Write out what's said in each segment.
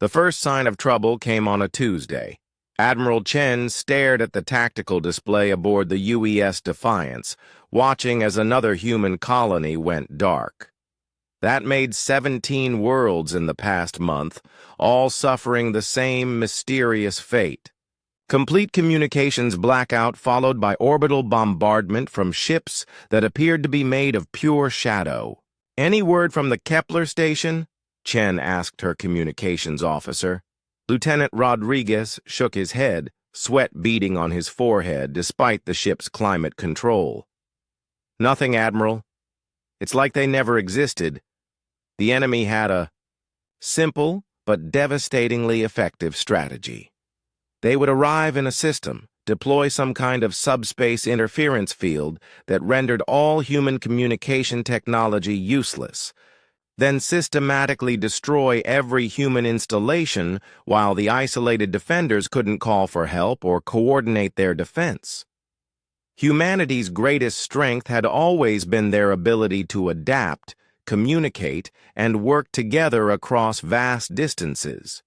The first sign of trouble came on a Tuesday. Admiral Chen stared at the tactical display aboard the UES Defiance, watching as another human colony went dark. That made 17 worlds in the past month, all suffering the same mysterious fate. Complete communications blackout followed by orbital bombardment from ships that appeared to be made of pure shadow. "Any word from the Kepler station?" Chen asked her communications officer. Lieutenant Rodriguez shook his head, sweat beading on his forehead despite the ship's climate control. "Nothing, Admiral. It's like they never existed. The enemy had a simple but devastatingly effective strategy. They would arrive in a system, deploy some kind of subspace interference field that rendered all human communication technology useless, then systematically destroy every human installation while the isolated defenders couldn't call for help or coordinate their defense. Humanity's greatest strength had always been their ability to adapt, communicate, and work together across vast distances.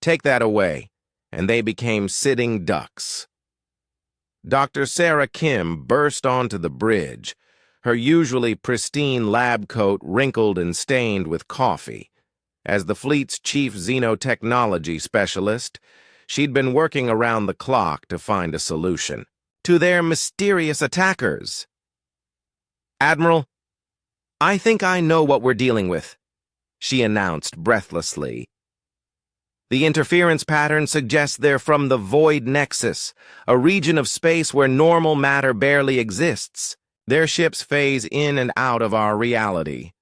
Take that away, and they became sitting ducks." Dr. Sarah Kim burst onto the bridge, her usually pristine lab coat wrinkled and stained with coffee. As the fleet's chief xenotechnology specialist, she'd been working around the clock to find a solution to their mysterious attackers. "Admiral, I think I know what we're dealing with," she announced breathlessly. "The interference pattern suggests they're from the Void Nexus, a region of space where normal matter barely exists. Their ships phase in and out of our reality,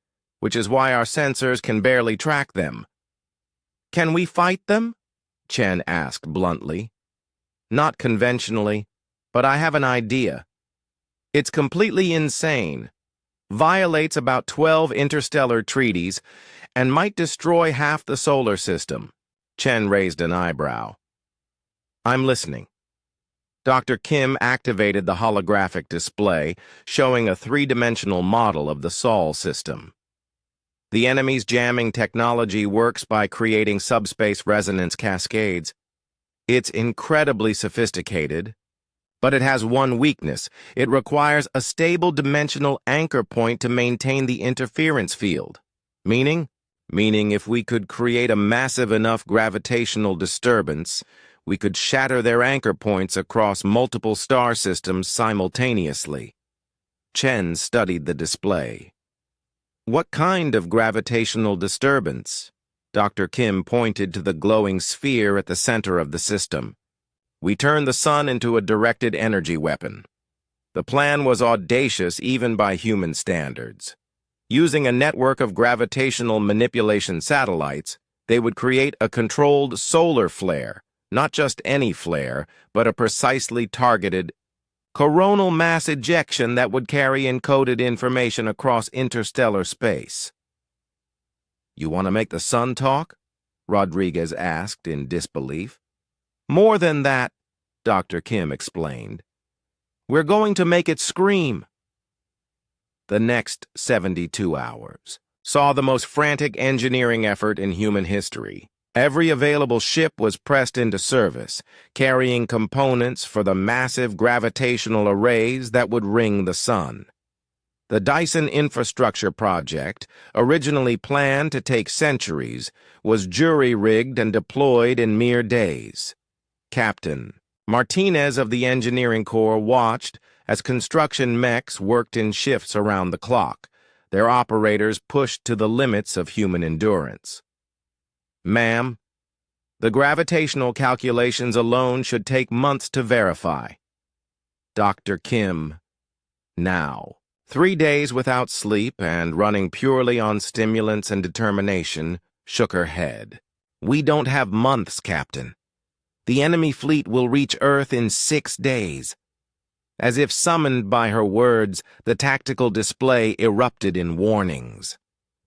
which is why our sensors can barely track them." "Can we fight them?" Chen asked bluntly. "Not conventionally, but I have an idea. It's completely insane, violates about 12 interstellar treaties, and might destroy half the solar system." Chen raised an eyebrow. "I'm listening." Dr. Kim activated the holographic display, showing a three-dimensional model of the Sol system. "The enemy's jamming technology works by creating subspace resonance cascades. It's incredibly sophisticated, but it has one weakness. It requires a stable dimensional anchor point to maintain the interference field. Meaning if we could create a massive enough gravitational disturbance, we could shatter their anchor points across multiple star systems simultaneously." Chen studied the display. "What kind of gravitational disturbance?" Dr. Kim pointed to the glowing sphere at the center of the system. "We turned the sun into a directed energy weapon. The plan was audacious even by human standards. Using a network of gravitational manipulation satellites, they would create a controlled solar flare. Not just any flare, but a precisely targeted coronal mass ejection that would carry encoded information across interstellar space." "You want to make the sun talk?" Rodriguez asked in disbelief. "More than that," Dr. Kim explained. "We're going to make it scream." The next 72 hours saw the most frantic engineering effort in human history. Every available ship was pressed into service, carrying components for the massive gravitational arrays that would ring the sun. The Dyson Infrastructure Project, originally planned to take centuries, was jury-rigged and deployed in mere days. Captain Martinez of the Engineering Corps watched as construction mechs worked in shifts around the clock, their operators pushed to the limits of human endurance. "Ma'am, the gravitational calculations alone should take months to verify." Dr. Kim, now 3 days without sleep and running purely on stimulants and determination, shook her head. "We don't have months, Captain. The enemy fleet will reach Earth in 6 days." As if summoned by her words, the tactical display erupted in warnings.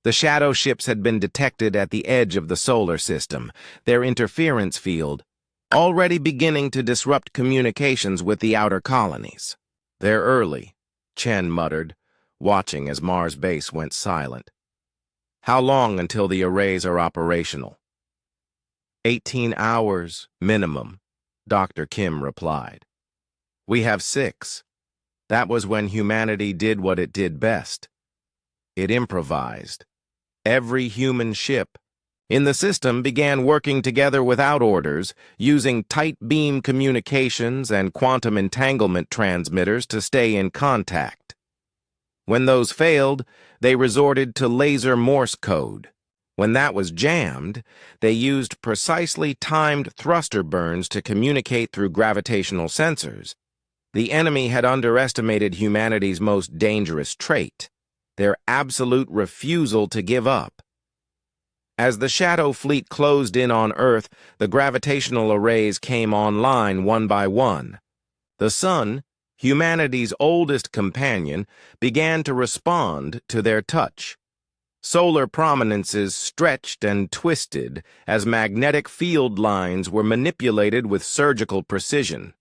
The shadow ships had been detected at the edge of the solar system, their interference field already beginning to disrupt communications with the outer colonies. "They're early," Chen muttered, watching as Mars base went silent. "How long until the arrays are operational?" 18 hours, minimum, Dr. Kim replied. We have 6. That was when humanity did what it did best. It improvised. Every human ship in the system began working together without orders, using tight beam communications and quantum entanglement transmitters to stay in contact. When those failed, they resorted to laser Morse code. When that was jammed, they used precisely timed thruster burns to communicate through gravitational sensors. The enemy had underestimated humanity's most dangerous trait, their absolute refusal to give up. As the Shadow Fleet closed in on Earth, the gravitational arrays came online one by one. The Sun, humanity's oldest companion, began to respond to their touch. Solar prominences stretched and twisted as magnetic field lines were manipulated with surgical precision.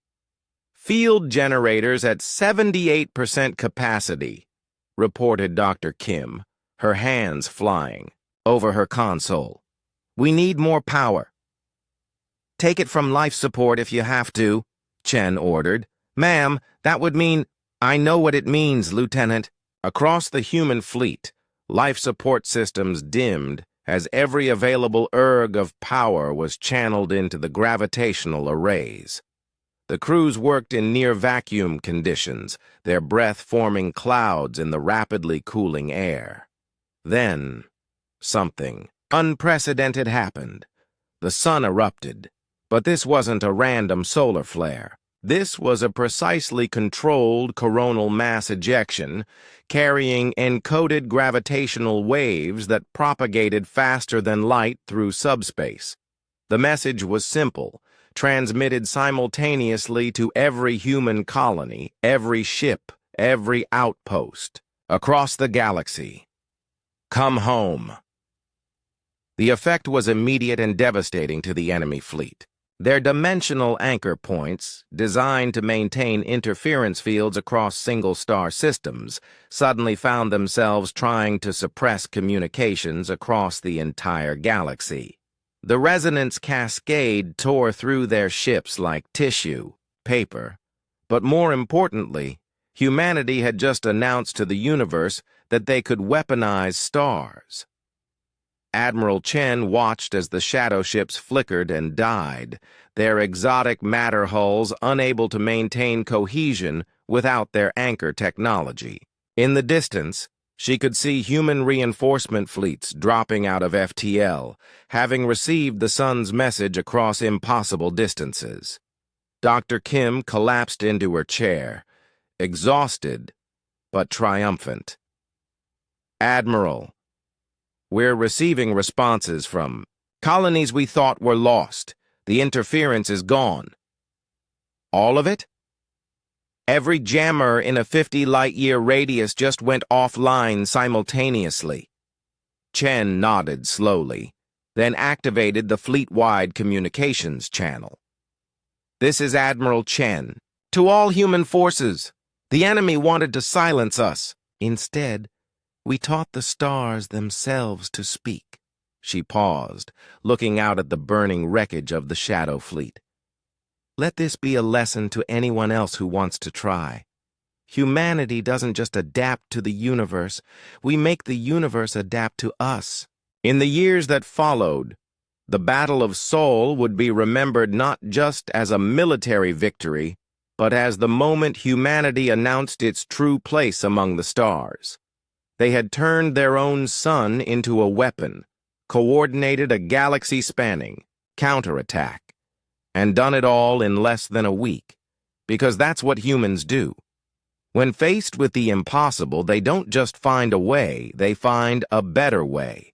Field generators at 78% capacity, reported Dr. Kim, her hands flying over her console. We need more power. Take it from life support if you have to, Chen ordered. Ma'am, that would mean— I know what it means, Lieutenant. Across the human fleet, life support systems dimmed as every available erg of power was channeled into the gravitational arrays. The crews worked in near-vacuum conditions, their breath forming clouds in the rapidly cooling air. Then, something unprecedented happened. The sun erupted, but this wasn't a random solar flare. This was a precisely controlled coronal mass ejection, carrying encoded gravitational waves that propagated faster than light through subspace. The message was simple, transmitted simultaneously to every human colony, every ship, every outpost, across the galaxy. Come home. The effect was immediate and devastating to the enemy fleet. Their dimensional anchor points, designed to maintain interference fields across single-star systems, suddenly found themselves trying to suppress communications across the entire galaxy. The resonance cascade tore through their ships like tissue, paper, but more importantly, humanity had just announced to the universe that they could weaponize stars. Admiral Chen watched as the shadow ships flickered and died, their exotic matter hulls unable to maintain cohesion without their anchor technology. In the distance, she could see human reinforcement fleets dropping out of FTL, having received the sun's message across impossible distances. Dr. Kim collapsed into her chair, exhausted but triumphant. Admiral, we're receiving responses from colonies we thought were lost. The interference is gone. All of it? Every jammer in a 50-light-year radius just went offline simultaneously. Chen nodded slowly, then activated the fleet-wide communications channel. This is Admiral Chen. To all human forces, the enemy wanted to silence us. Instead, we taught the stars themselves to speak. She paused, looking out at the burning wreckage of the Shadow Fleet. Let this be a lesson to anyone else who wants to try. Humanity doesn't just adapt to the universe, we make the universe adapt to us. In the years that followed, the Battle of Seoul would be remembered not just as a military victory, but as the moment humanity announced its true place among the stars. They had turned their own sun into a weapon, coordinated a galaxy-spanning counterattack, and done it all in less than a week, because that's what humans do. When faced with the impossible, they don't just find a way, they find a better way.